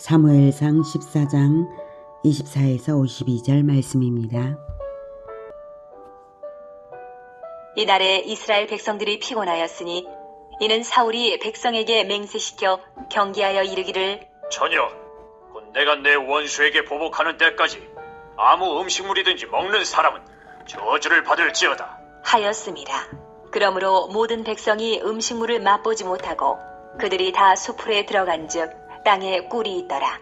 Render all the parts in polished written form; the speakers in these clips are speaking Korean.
사무엘상 14장 24에서 52절 말씀입니다. 이날에 이스라엘 백성들이 피곤하였으니 이는 사울이 백성에게 맹세시켜 경계하여 이르기를 전혀 곧 내가 내 원수에게 보복하는 때까지 아무 음식물이든지 먹는 사람은 저주를 받을지어다 하였습니다. 그러므로 모든 백성이 음식물을 맛보지 못하고 그들이 다 수풀에 들어간즉 땅에 꿀이 있더라.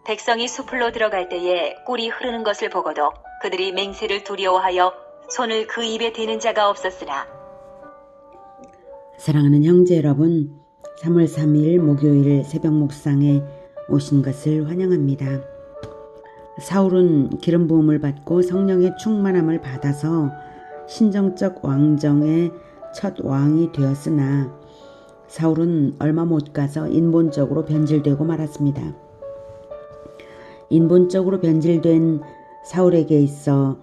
백성이 수풀로 들어갈 때에 꿀이 흐르는 것을 보고도 그들이 맹세를 두려워하여 손을 그 입에 대는 자가 없었으나. 사랑하는 형제 여러분, 3월 3일 목요일 새벽 묵상에 오신 것을 환영합니다. 사울은 기름 부음을 받고 성령의 충만함을 받아서 신정적 왕정의 첫 왕이 되었으나 사울은 얼마 못 가서 인본적으로 변질되고 말았습니다. 인본적으로 변질된 사울에게 있어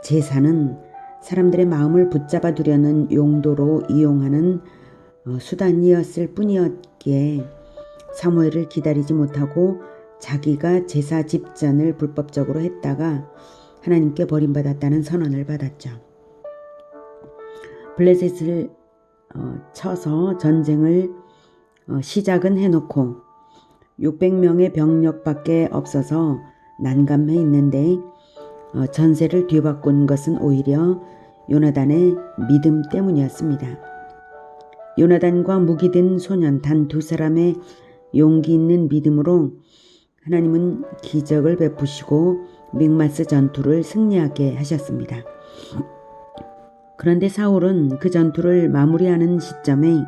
제사는 사람들의 마음을 붙잡아 두려는 용도로 이용하는 수단이었을 뿐이었기에 사무엘을 기다리지 못하고 자기가 제사 집전을 불법적으로 했다가 하나님께 버림받았다는 선언을 받았죠. 블레셋을 쳐서 전쟁을 시작은 해놓고 600명의 병력밖에 없어서 난감해 있는데 전세를 뒤바꾼 것은 오히려 요나단의 믿음 때문이었습니다. 요나단과 무기 든 소년 단 2사람의 용기 있는 믿음으로 하나님은 기적을 베푸시고 mik마스 전투를 승리하게 하셨습니다. 그런데 사울은 그 전투를 마무리하는 시점에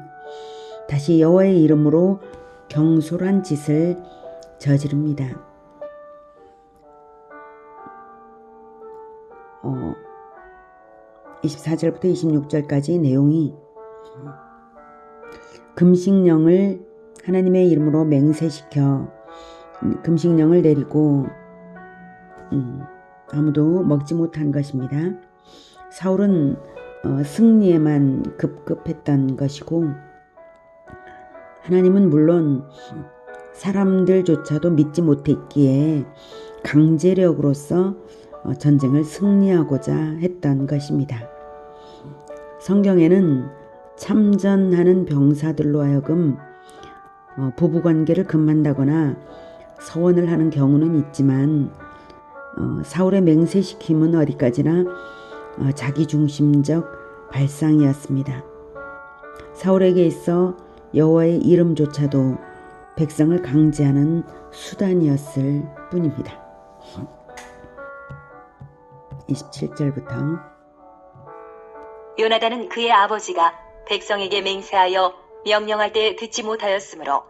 다시 여호와의 이름으로 경솔한 짓을 저지릅니다. 24절부터 26절까지 내용이 금식령을 하나님의 이름으로 맹세시켜 금식령을 내리고 아무도 먹지 못한 것입니다. 사울은 승리에만 급급했던 것이고 하나님은 물론 사람들조차도 믿지 못했기에 강제력으로서 전쟁을 승리하고자 했던 것입니다. 성경에는 참전하는 병사들로 하여금 부부관계를 금한다거나 서원을 하는 경우는 있지만 사울의 맹세시킴은 어디까지나 자기중심적 발상이었습니다. 사울에게 있어 여호와의 이름조차도 백성을 강제하는 수단이었을 뿐입니다. 27절부터 요나단은 그의 아버지가 백성에게 맹세하여 명령할 때 듣지 못하였으므로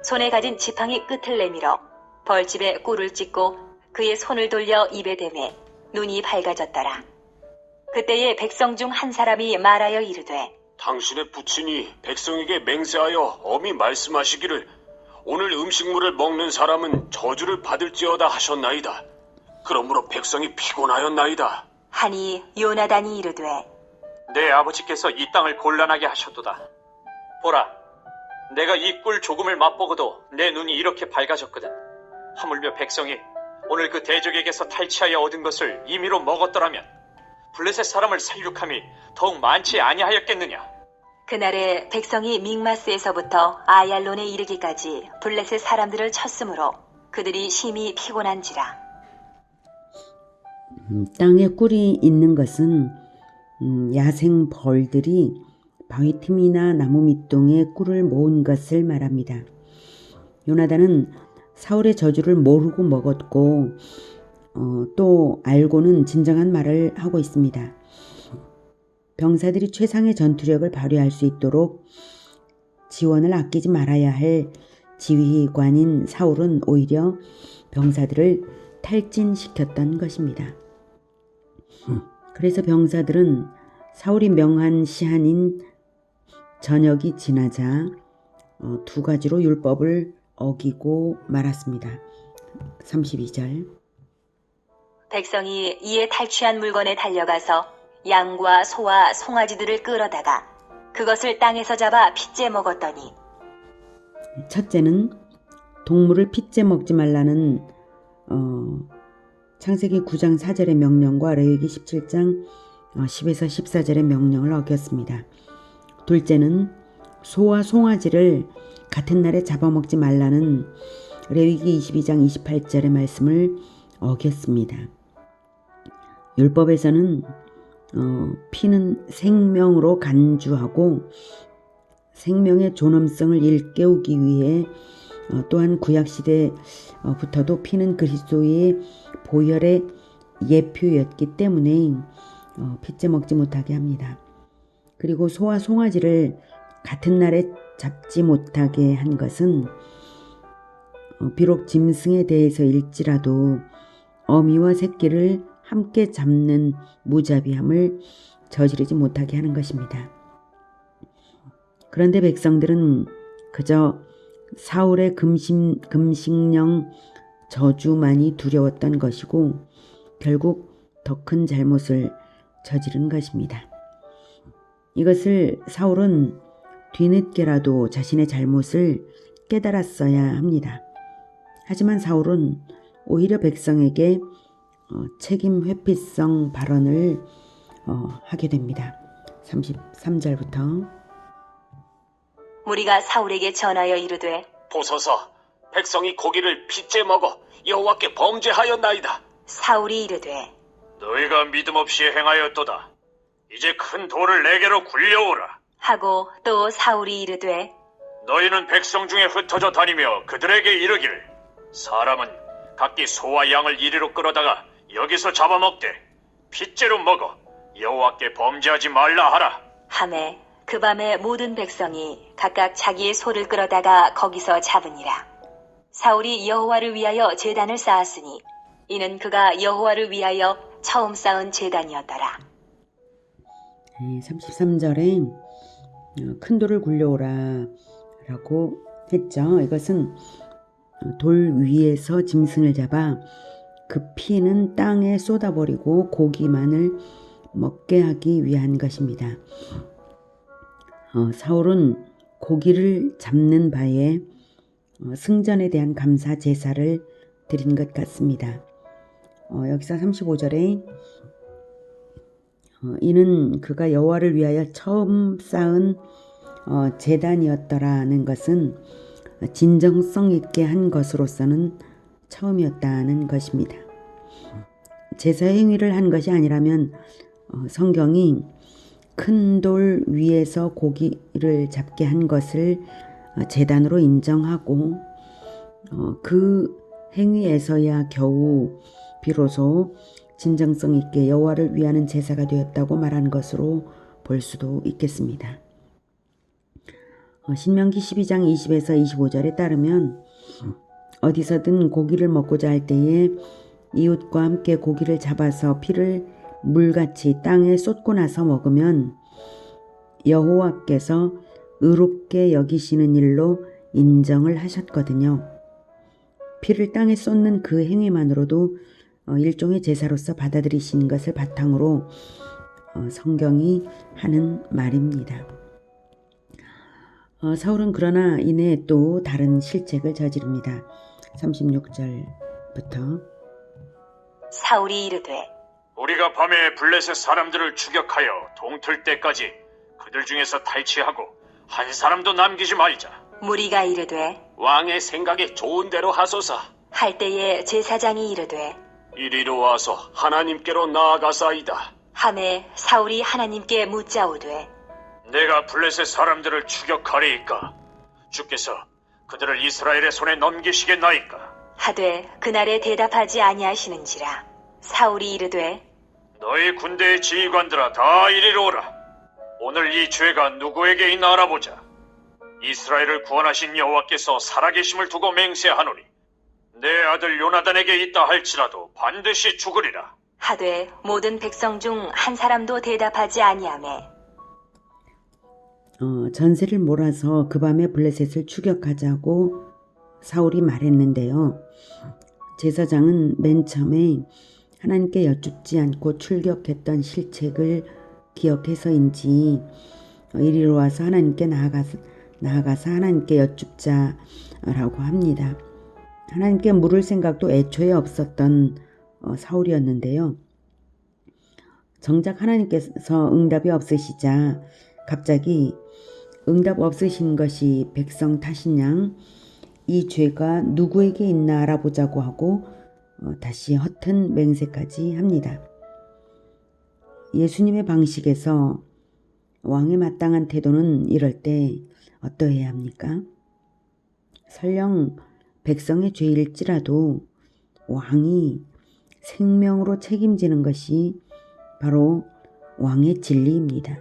손에 가진 지팡이 끝을 내밀어 벌집에 꿀을 찍고 그의 손을 돌려 입에 대매 눈이 밝아졌더라. 그때에 백성 중 한 사람이 말하여 이르되 당신의 부친이 백성에게 맹세하여 엄히 말씀하시기를 오늘 음식물을 먹는 사람은 저주를 받을지어다 하셨나이다. 그러므로 백성이 피곤하였나이다. 하니 요나단이 이르되 내 아버지께서 이 땅을 곤란하게 하셨도다. 보라, 내가 이 꿀 조금을 맛보고도 내 눈이 이렇게 밝아졌거든. 하물며 백성이 오늘 그 대적에게서 탈취하여 얻은 것을 임의로 먹었더라면 블레셋 사람을 살육함이 더욱 많지 아니하였겠느냐. 그날에 백성이 mik마스에서부터 아얄론에 이르기까지 블레셋 사람들을 쳤으므로 그들이 심히 피곤한지라. 땅에 꿀이 있는 것은 야생 벌들이 바위 틈이나 나무 밑동에 꿀을 모은 것을 말합니다. 요나단은 사울의 저주를 모르고 먹었고 또 알고는 진정한 말을 하고 있습니다. 병사들이 최상의 전투력을 발휘할 수 있도록 지원을 아끼지 말아야 할 지휘관인 사울은 오히려 병사들을 탈진시켰던 것입니다. 그래서 병사들은 사울이 명한 시한인 저녁이 지나자 2가지로 율법을 어기고 말았습니다. 32절 백성이 이에 탈취한 물건에 달려가서 양과 소와 송아지들을 끌어다가 그것을 땅에서 잡아 핏째 먹었더니 첫째는 동물을 핏째 먹지 말라는 창세기 9장 4절의 명령과 레위기 17장 10에서 14절의 명령을 어겼습니다. 둘째는 소와 송아지를 같은 날에 잡아먹지 말라는 레위기 22장 28절의 말씀을 어겼습니다. 율법에서는 피는 생명으로 간주하고 생명의 존엄성을 일깨우기 위해 또한 구약시대부터도 피는 그리스도의 보혈의 예표였기 때문에 핏째 먹지 못하게 합니다. 그리고 소와 송아지를 같은 날에 잡지 못하게 한 것은 비록 짐승에 대해서일지라도 어미와 새끼를 함께 잡는 무자비함을 저지르지 못하게 하는 것입니다. 그런데 백성들은 그저 사울의 금식령 저주만이 두려웠던 것이고 결국 더 큰 잘못을 저지른 것입니다. 이것을 사울은 뒤늦게라도 자신의 잘못을 깨달았어야 합니다. 하지만 사울은 오히려 백성에게 책임 회피성 발언을 하게 됩니다. 33절부터 무리가 사울에게 전하여 이르되 보소서, 백성이 고기를 핏째 먹어 여호와께 범죄하였나이다. 사울이 이르되 너희가 믿음 없이 행하였도다. 이제 큰 돌을 내게로 굴려오라. 하고 또 사울이 이르되 너희는 백성 중에 흩어져 다니며 그들에게 이르기를 사람은 각기 소와 양을 이리로 끌어다가 여기서 잡아먹되 핏째로 먹어 여호와께 범죄하지 말라 하라. 하매 그 밤에 모든 백성이 각각 자기의 소를 끌어다가 거기서 잡으니라. 사울이 여호와를 위하여 제단을 쌓았으니 이는 그가 여호와를 위하여 처음 쌓은 제단이었더라. 33절에 큰 돌을 굴려오라 라고 했죠. 이것은 돌 위에서 짐승을 잡아 그 피는 땅에 쏟아버리고 고기만을 먹게 하기 위한 것입니다. 사울은 고기를 잡는 바에 승전에 대한 감사 제사를 드린 것 같습니다. 여기서 35절에 이는 그가 여호와를 위하여 처음 쌓은 제단이었더라는 것은 진정성 있게 한 것으로서는 처음이었다는 것입니다. 제사 행위를 한 것이 아니라면 성경이 큰 돌 위에서 고기를 잡게 한 것을 제단으로 인정하고 그 행위에서야 겨우 비로소 진정성 있게 여호와를 위하는 제사가 되었다고 말한 것으로 볼 수도 있겠습니다. 신명기 12장 20에서 25절에 따르면 어디서든 고기를 먹고자 할 때에 이웃과 함께 고기를 잡아서 피를 물같이 땅에 쏟고 나서 먹으면 여호와께서 의롭게 여기시는 일로 인정을 하셨거든요. 피를 땅에 쏟는 그 행위만으로도 일종의 제사로서 받아들이신 것을 바탕으로 성경이 하는 말입니다. 사울은 그러나 이내 또 다른 실책을 저지릅니다. 36절부터 사울이 이르되 우리가 밤에 블레셋 사람들을 추격하여 동틀 때까지 그들 중에서 탈취하고 한 사람도 남기지 말자. 무리가 이르되 왕의 생각에 좋은 대로 하소서. 할 때에 제사장이 이르되 이리로 와서 하나님께로 나아가사이다. 하매 사울이 하나님께 묻자오되 내가 블레셋 사람들을 추격하리이까? 주께서 그들을 이스라엘의 손에 넘기시겠나이까? 하되 그날에 대답하지 아니하시는지라. 사울이 이르되 너희 군대의 지휘관들아 다 이리로 오라. 오늘 이 죄가 누구에게 있나 알아보자. 이스라엘을 구원하신 여호와께서 살아계심을 두고 맹세하노니 내 아들 요나단에게 있다 할지라도 반드시 죽으리라. 하되 모든 백성 중 한 사람도 대답하지 아니하매 전세를 몰아서 그 밤에 블레셋을 추격하자고 사울이 말했는데요. 제사장은 맨 처음에 하나님께 여쭙지 않고 출격했던 실책을 기억해서인지 이리로 와서 하나님께 나아가서 하나님께 여쭙자라고 합니다. 하나님께 물을 생각도 애초에 없었던 사울이었는데요. 정작 하나님께서 응답이 없으시자 갑자기 응답 없으신 것이 백성 탓인 양 이 죄가 누구에게 있나 알아보자고 하고 다시 허튼 맹세까지 합니다. 예수님의 방식에서 왕에 마땅한 태도는 이럴 때 어떠해야 합니까? 설령 백성의 죄일지라도 왕이 생명으로 책임지는 것이 바로 왕의 진리입니다.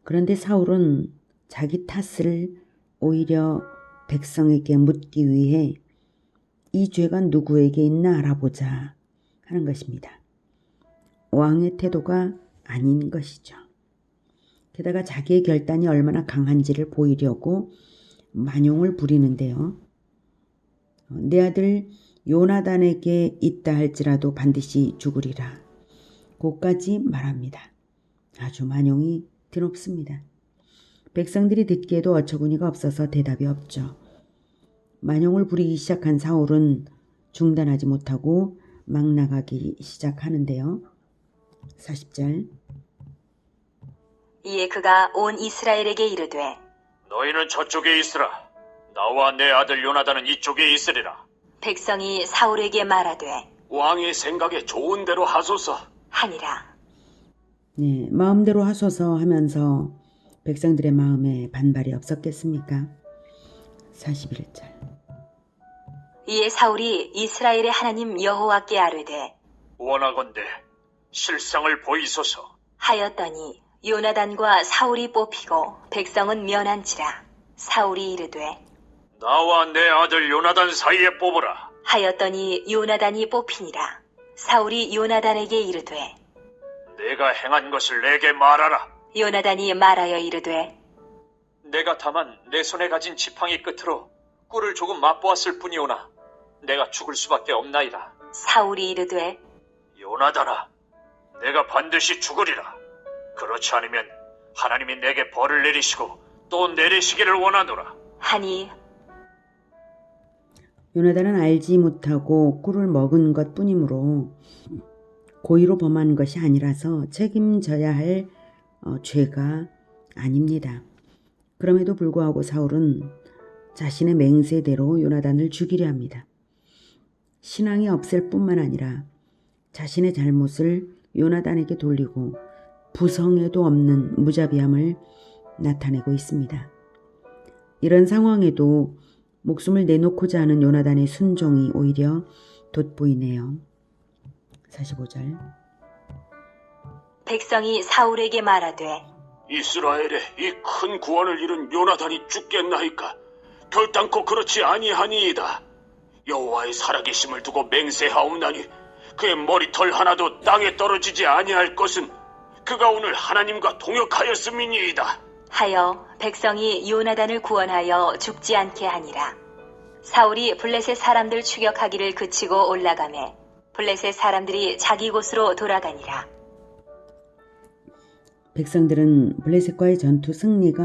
그런데 사울은 자기 탓을 오히려 백성에게 묻기 위해 이 죄가 누구에게 있나 알아보자 하는 것입니다. 왕의 태도가 아닌 것이죠. 게다가 자기의 결단이 얼마나 강한지를 보이려고 만용을 부리는데요. 내 아들 요나단에게 있다 할지라도 반드시 죽으리라. 고까지 말합니다. 아주 만용이 드높습니다. 백성들이 듣기에도 어처구니가 없어서 대답이 없죠. 만용을 부리기 시작한 사울은 중단하지 못하고 막 나가기 시작하는데요. 40절. 이에 그가 온 이스라엘에게 이르되 너희는 저쪽에 있으라. 나와 내 아들 요나단은 이쪽에 있으리라. 백성이 사울에게 말하되 왕의 생각에 좋은 대로 하소서. 하니라. 네, 마음대로 하소서 하면서 백성들의 마음에 반발이 없었겠습니까? 41절. 이에 사울이 이스라엘의 하나님 여호와께 아뢰되 원하건대 실상을 보이소서. 하였더니 요나단과 사울이 뽑히고 백성은 면한지라. 사울이 이르되 나와 내 아들 요나단 사이에 뽑으라. 하였더니 요나단이 뽑히니라. 사울이 요나단에게 이르되 내가 행한 것을 내게 말하라. 요나단이 말하여 이르되 내가 다만 내 손에 가진 지팡이 끝으로 꿀을 조금 맛보았을 뿐이오나 내가 죽을 수밖에 없나이다. 사울이 이르되 요나단아, 내가 반드시 죽으리라. 그렇지 않으면 하나님이 내게 벌을 내리시고 또 내리시기를 원하노라. 하니 요나단은 알지 못하고 꿀을 먹은 것 뿐이므로 고의로 범한 것이 아니라서 책임져야 할 죄가 아닙니다. 그럼에도 불구하고 사울은 자신의 맹세대로 요나단을 죽이려 합니다. 신앙이 없을 뿐만 아니라 자신의 잘못을 요나단에게 돌리고 부성에도 없는 무자비함을 나타내고 있습니다. 이런 상황에도 목숨을 내놓고자 하는 요나단의 순종이 오히려 돋보이네요. 45절. 백성이 사울에게 말하되 이스라엘에 이 큰 구원을 이룬 요나단이 죽겠나이까? 결단코 그렇지 아니하니이다. 여호와의 살아계심을 두고 맹세하옵나니 그의 머리털 하나도 땅에 떨어지지 아니할 것은 그가 오늘 하나님과 동역하였음이니이다. 하여 백성이 요나단을 구원하여 죽지 않게 하니라. 사울이 블레셋 사람들 추격하기를 그치고 올라가매 블레셋 사람들이 자기 곳으로 돌아가니라. 백성들은 블레셋과의 전투 승리가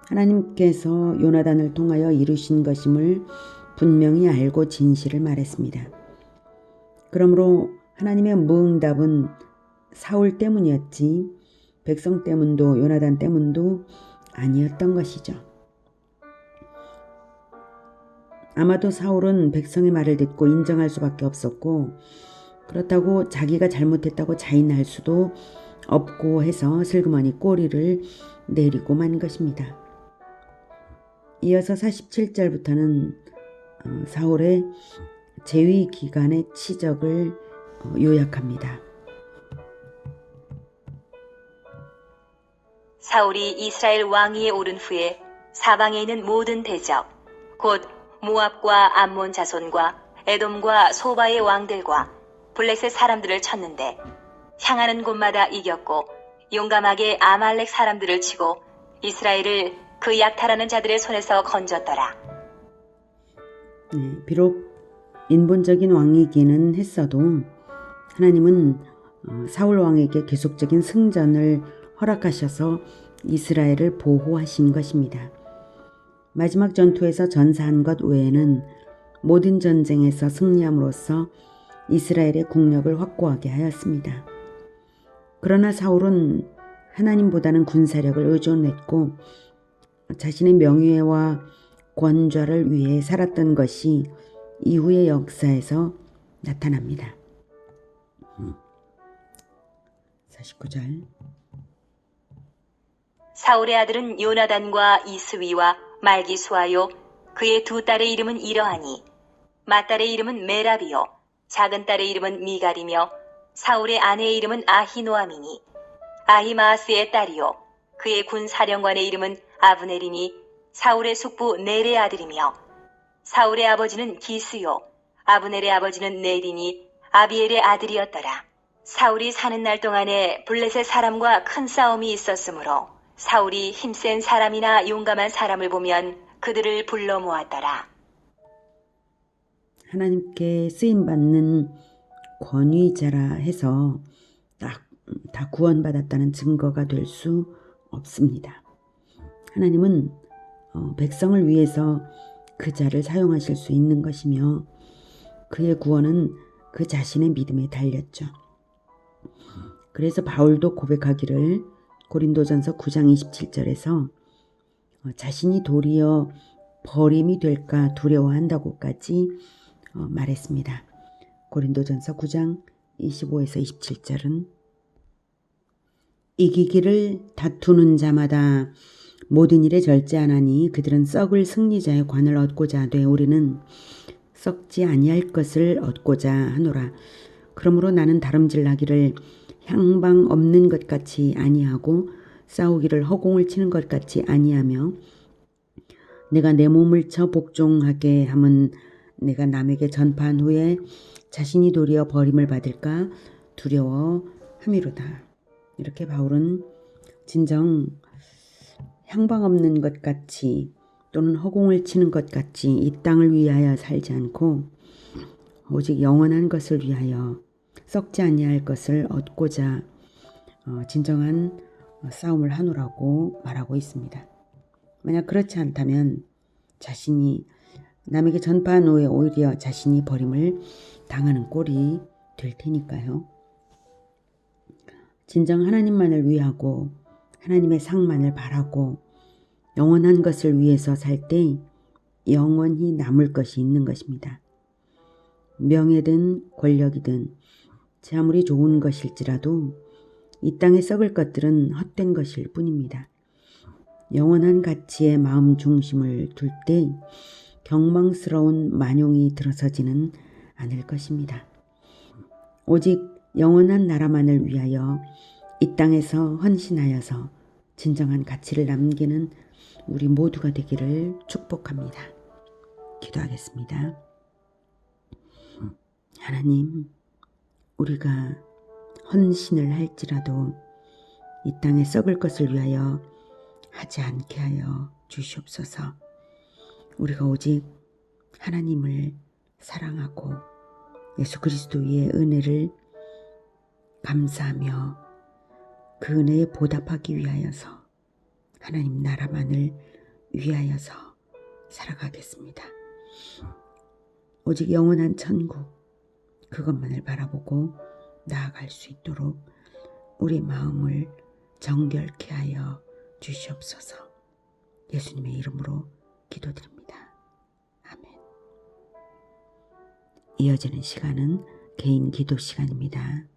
하나님께서 요나단을 통하여 이루신 것임을 분명히 알고 진실을 말했습니다. 그러므로 하나님의 무응답은 사울 때문이었지 백성 때문도 요나단 때문도 아니었던 것이죠. 아마도 사울은 백성의 말을 듣고 인정할 수밖에 없었고 그렇다고 자기가 잘못했다고 자인할 수도 없고 해서 슬그머니 꼬리를 내리고 만 것입니다. 이어서 47절부터는 사울의 재위 기간의 치적을 요약합니다. 사울이 이스라엘 왕위에 오른 후에 사방에 있는 모든 대적 곧 모압과 암몬 자손과 에돔과 소바의 왕들과 블레셋 사람들을 쳤는데 향하는 곳마다 이겼고 용감하게 아말렉 사람들을 치고 이스라엘을 그 약탈하는 자들의 손에서 건졌더라. 비록 인본적인 왕이기는 했어도 하나님은 사울 왕에게 계속적인 승전을 허락하셔서 이스라엘을 보호하신 것입니다. 마지막 전투에서 전사한 것 외에는 모든 전쟁에서 승리함으로써 이스라엘의 국력을 확고하게 하였습니다. 그러나 사울은 하나님보다는 군사력을 의존했고 자신의 명예와 권좌를 위해 살았던 것이 이후의 역사에서 나타납니다. 49절. 사울의 아들은 요나단과 이스위와 말기수아요. 그의 두 딸의 이름은 이러하니 맏딸의 이름은 메라비요 작은 딸의 이름은 미갈이며 사울의 아내의 이름은 아히노아미니 아히마아스의 딸이요 그의 군 사령관의 이름은 아브넬이니 사울의 숙부 넬의 아들이며 사울의 아버지는 기스요 아브넬의 아버지는 넬이니 아비엘의 아들이었더라. 사울이 사는 날 동안에 블레셋 사람과 큰 싸움이 있었으므로 사울이 힘센 사람이나 용감한 사람을 보면 그들을 불러 모았더라. 하나님께 쓰임받는 권위자라 해서 딱 다 구원받았다는 증거가 될 수 없습니다. 하나님은 백성을 위해서 그 자를 사용하실 수 있는 것이며 그의 구원은 그 자신의 믿음에 달렸죠. 그래서 바울도 고백하기를 고린도전서 9장 27절에서 자신이 도리어 버림이 될까 두려워한다고까지 말했습니다. 고린도전서 9장 25에서 27절은 이기기를 다투는 자마다 모든 일에 절제하나니 그들은 썩을 승리자의 관을 얻고자 하되 우리는 썩지 아니할 것을 얻고자 하노라. 그러므로 나는 다름질나기를 향방 없는 것 같이 아니하고 싸우기를 허공을 치는 것 같이 아니하며 내가 내 몸을 쳐 복종하게 함은 내가 남에게 전파한 후에 자신이 도리어 버림을 받을까 두려워함이로다. 이렇게 바울은 진정 향방 없는 것 같이 또는 허공을 치는 것 같이 이 땅을 위하여 살지 않고 오직 영원한 것을 위하여 썩지 아니할 것을 얻고자 진정한 싸움을 하노라고 말하고 있습니다. 만약 그렇지 않다면 자신이 남에게 전파한 후에 오히려 자신이 버림을 당하는 꼴이 될 테니까요. 진정 하나님만을 위하고 하나님의 상만을 바라고 영원한 것을 위해서 살 때 영원히 남을 것이 있는 것입니다. 명예든 권력이든 제 아무리 좋은 것일지라도 이 땅에 썩을 것들은 헛된 것일 뿐입니다. 영원한 가치에 마음 중심을 둘 때 경망스러운 만용이 들어서지는 않을 것입니다. 오직 영원한 나라만을 위하여 이 땅에서 헌신하여서 진정한 가치를 남기는 우리 모두가 되기를 축복합니다. 기도하겠습니다. 하나님, 우리가 헌신을 할지라도 이 땅에 썩을 것을 위하여 하지 않게 하여 주시옵소서. 우리가 오직 하나님을 사랑하고 예수 그리스도의 은혜를 감사하며 그 은혜에 보답하기 위하여서 하나님 나라만을 위하여서 살아가겠습니다. 오직 영원한 천국 그것만을 바라보고 나아갈 수 있도록 우리 마음을 정결케 하여 주시옵소서. 예수님의 이름으로 기도드립니다. 아멘. 이어지는 시간은 개인 기도 시간입니다.